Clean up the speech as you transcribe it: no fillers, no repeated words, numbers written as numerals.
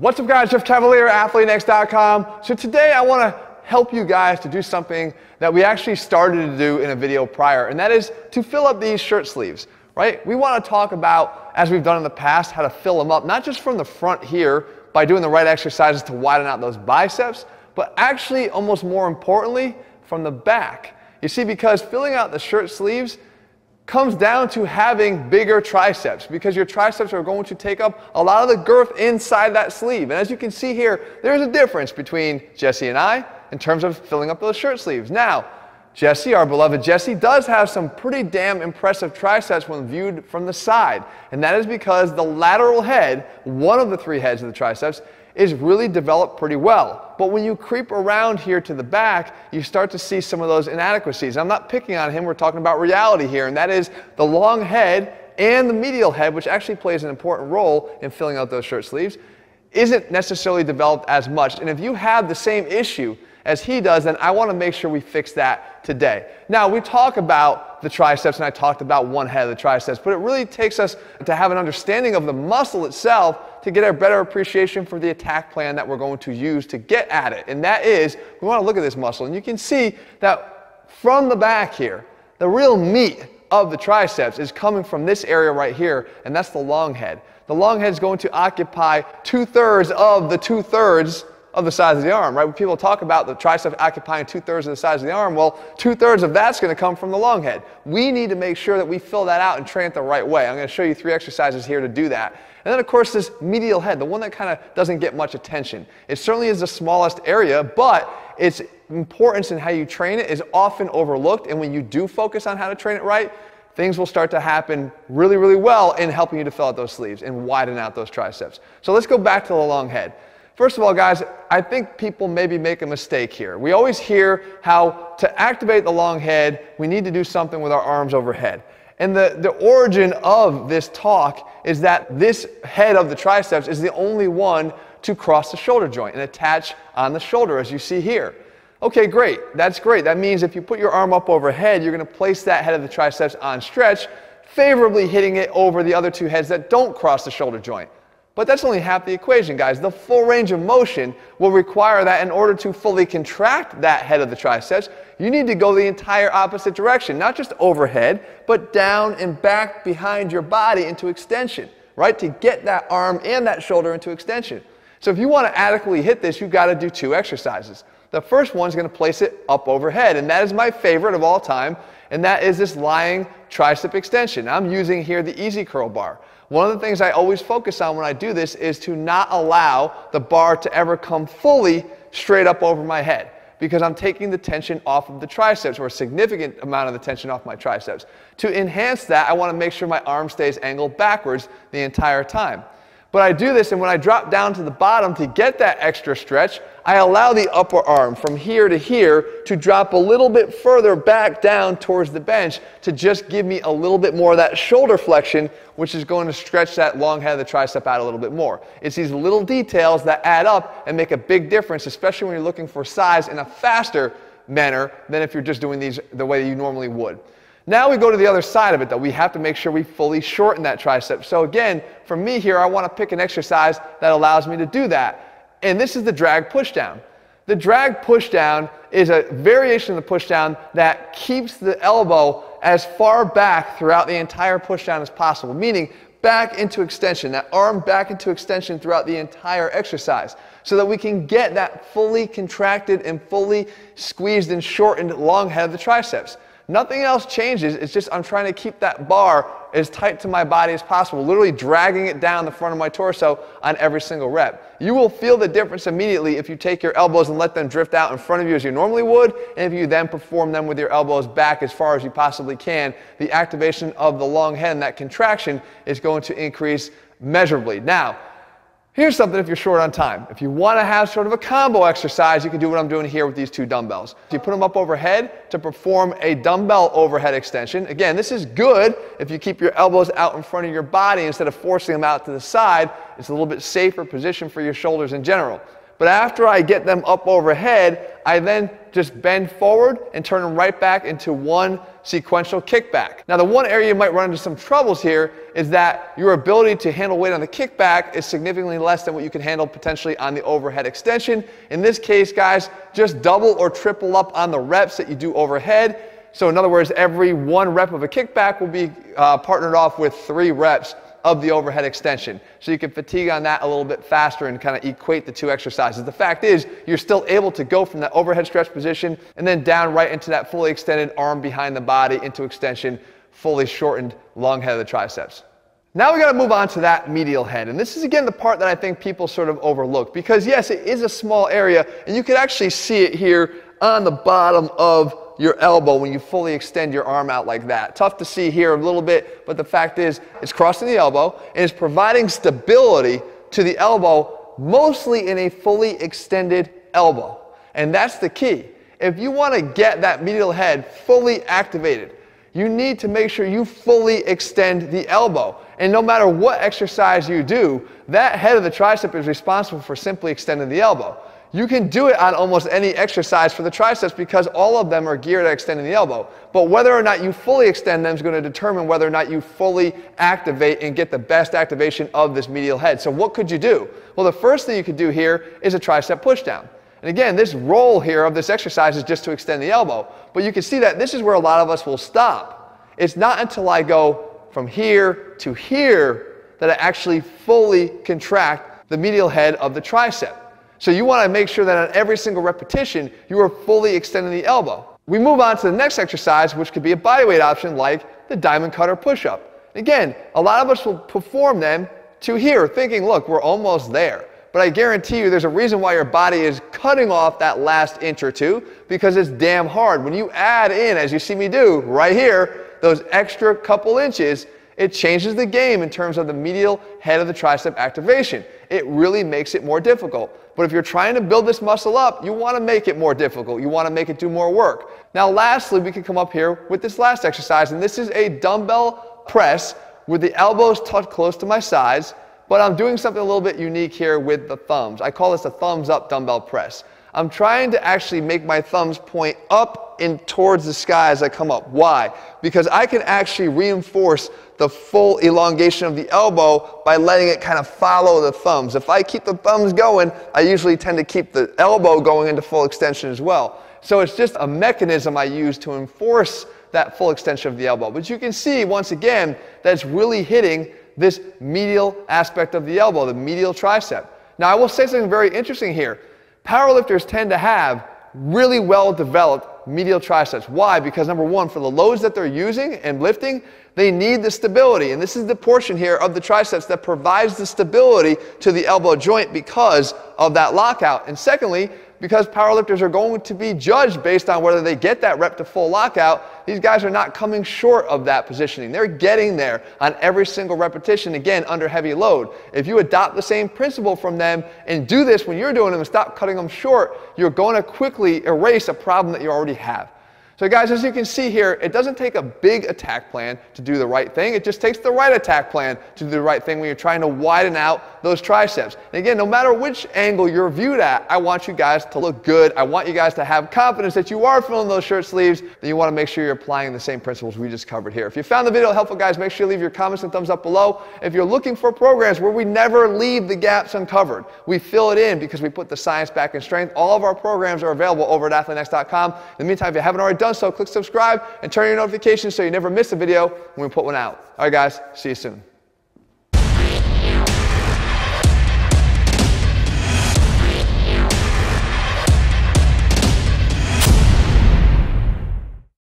What's up guys, Jeff Cavalier, ATHLEAN-X.com. So today I want to help you guys to do something that we actually started to do in a video prior, and that is to fill up these shirt sleeves, right? We want to talk about, as we've done in the past, how to fill them up, not just from the front here by doing the right exercises to widen out those biceps, but actually, almost more importantly, from the back. You see, because filling out the shirt sleeves comes down to having bigger triceps, because your triceps are going to take up a lot of the girth inside that sleeve. And as you can see here, there's a difference between Jesse and I in terms of filling up those shirt sleeves. Now, Jesse, our beloved Jesse, does have some pretty damn impressive triceps when viewed from the side. And that is because the lateral head, one of the three heads of the triceps, is really developed pretty well. But when you creep around here to the back, you start to see some of those inadequacies. I'm not picking on him, we're talking about reality here, and that is the long head and the medial head, which actually plays an important role in filling out those shirt sleeves, isn't necessarily developed as much. And if you have the same issue as he does, then I want to make sure we fix that today. Now, we talk about the triceps, and I talked about one head of the triceps, but it really takes us to have an understanding of the muscle itself to get a better appreciation for the attack plan that we're going to use to get at it. And that is, we want to look at this muscle, and you can see that from the back here, the real meat of the triceps is coming from this area right here, and that's the long head. The long head is going to occupy 2/3 of the 2/3 of the size of the arm, right? When people talk about the tricep occupying 2/3 of the size of the arm, well, 2/3 of that's going to come from the long head. We need to make sure that we fill that out and train it the right way. I'm going to show you 3 exercises here to do that. And then, of course, this medial head, the one that kind of doesn't get much attention. It certainly is the smallest area, but its importance in how you train it is often overlooked. And when you do focus on how to train it right, things will start to happen really, really well in helping you to fill out those sleeves and widen out those triceps. So let's go back to the long head. First of all, guys, I think people maybe make a mistake here. We always hear how to activate the long head, we need to do something with our arms overhead. And the origin of this talk is that this head of the triceps is the only one to cross the shoulder joint and attach on the shoulder, as you see here. Okay, great. That's great. That means if you put your arm up overhead, you're going to place that head of the triceps on stretch, favorably hitting it over the other 2 heads that don't cross the shoulder joint. But that's only half the equation, guys. The full range of motion will require that in order to fully contract that head of the triceps, you need to go the entire opposite direction, not just overhead, but down and back behind your body into extension, right? To get that arm and that shoulder into extension. So if you want to adequately hit this, you've got to do 2 exercises. The first one is going to place it up overhead, and that is my favorite of all time, and that is this lying tricep extension. I'm using here the easy curl bar. One of the things I always focus on when I do this is to not allow the bar to ever come fully straight up over my head, because I'm taking the tension off of the triceps, or a significant amount of the tension off my triceps. To enhance that, I want to make sure my arm stays angled backwards the entire time. But I do this, and when I drop down to the bottom to get that extra stretch, I allow the upper arm from here to here to drop a little bit further back down towards the bench to just give me a little bit more of that shoulder flexion, which is going to stretch that long head of the tricep out a little bit more. It's these little details that add up and make a big difference, especially when you're looking for size in a faster manner than if you're just doing these the way you normally would. Now we go to the other side of it, though. We have to make sure we fully shorten that tricep. So again, for me here, I want to pick an exercise that allows me to do that. And this is the drag pushdown. The drag pushdown is a variation of the pushdown that keeps the elbow as far back throughout the entire pushdown as possible, meaning back into extension, that arm back into extension throughout the entire exercise, so that we can get that fully contracted and fully squeezed and shortened long head of the triceps. Nothing else changes, it's just I'm trying to keep that bar as tight to my body as possible, literally dragging it down the front of my torso on every single rep. You will feel the difference immediately if you take your elbows and let them drift out in front of you as you normally would, and if you then perform them with your elbows back as far as you possibly can. The activation of the long head and that contraction is going to increase measurably. Now, here's something if you're short on time. If you want to have sort of a combo exercise, you can do what I'm doing here with these 2 dumbbells. You put them up overhead to perform a dumbbell overhead extension. Again, this is good if you keep your elbows out in front of your body instead of forcing them out to the side. It's a little bit safer position for your shoulders in general. But after I get them up overhead, I then just bend forward and turn them right back into one sequential kickback. Now, the one area you might run into some troubles here is that your ability to handle weight on the kickback is significantly less than what you can handle potentially on the overhead extension. In this case, guys, just double or triple up on the reps that you do overhead. So in other words, every 1 rep of a kickback will be partnered off with 3 reps of the overhead extension. So you can fatigue on that a little bit faster and kind of equate the 2 exercises. The fact is, you're still able to go from that overhead stretch position and then down right into that fully extended arm behind the body into extension, fully shortened long head of the triceps. Now we got to move on to that medial head. And this is again the part that I think people sort of overlook, because yes, it is a small area and you can actually see it here on the bottom of your elbow when you fully extend your arm out like that. Tough to see here a little bit, but the fact is it's crossing the elbow and it's providing stability to the elbow, mostly in a fully extended elbow. And that's the key. If you want to get that medial head fully activated, you need to make sure you fully extend the elbow. And no matter what exercise you do, that head of the tricep is responsible for simply extending the elbow. You can do it on almost any exercise for the triceps because all of them are geared at extending the elbow. But whether or not you fully extend them is going to determine whether or not you fully activate and get the best activation of this medial head. So what could you do? Well, the first thing you could do here is a tricep pushdown. And again, this role here of this exercise is just to extend the elbow. But you can see that this is where a lot of us will stop. It's not until I go from here to here that I actually fully contract the medial head of the tricep. So you want to make sure that on every single repetition, you are fully extending the elbow. We move on to the next exercise, which could be a bodyweight option like the diamond cutter push-up. Again, a lot of us will perform them to here, thinking, look, we're almost there. But I guarantee you there's a reason why your body is cutting off that last inch or 2, because it's damn hard. When you add in, as you see me do right here, those extra couple inches, it changes the game in terms of the medial head of the tricep activation. It really makes it more difficult. But if you're trying to build this muscle up, you want to make it more difficult. You want to make it do more work. Now, lastly, we can come up here with this last exercise, and this is a dumbbell press with the elbows tucked close to my sides, but I'm doing something a little bit unique here with the thumbs. I call this a thumbs up dumbbell press. I'm trying to actually make my thumbs point up and towards the sky as I come up. Why? Because I can actually reinforce the full elongation of the elbow by letting it kind of follow the thumbs. If I keep the thumbs going, I usually tend to keep the elbow going into full extension as well. So it's just a mechanism I use to enforce that full extension of the elbow. But you can see, once again, that it's really hitting this medial aspect of the elbow, the medial tricep. Now, I will say something very interesting here. Powerlifters tend to have really well-developed medial triceps. Why? Because number one, for the loads that they're using and lifting, they need the stability. And this is the portion here of the triceps that provides the stability to the elbow joint because of that lockout. And secondly, because powerlifters are going to be judged based on whether they get that rep to full lockout, these guys are not coming short of that positioning. They're getting there on every single repetition, again, under heavy load. If you adopt the same principle from them and do this when you're doing them and stop cutting them short, you're going to quickly erase a problem that you already have. So guys, as you can see here, it doesn't take a big attack plan to do the right thing. It just takes the right attack plan to do the right thing when you're trying to widen out those triceps. And again, no matter which angle you're viewed at, I want you guys to look good. I want you guys to have confidence that you are filling those shirt sleeves. Then you want to make sure you're applying the same principles we just covered here. If you found the video helpful, guys, make sure you leave your comments and thumbs up below. If you're looking for programs where we never leave the gaps uncovered, we fill it in because we put the science back in strength. All of our programs are available over at ATHLEAN-X.com. In the meantime, if you haven't already done so, click subscribe and turn on your notifications so you never miss a video when we put one out. All right, guys, see you soon.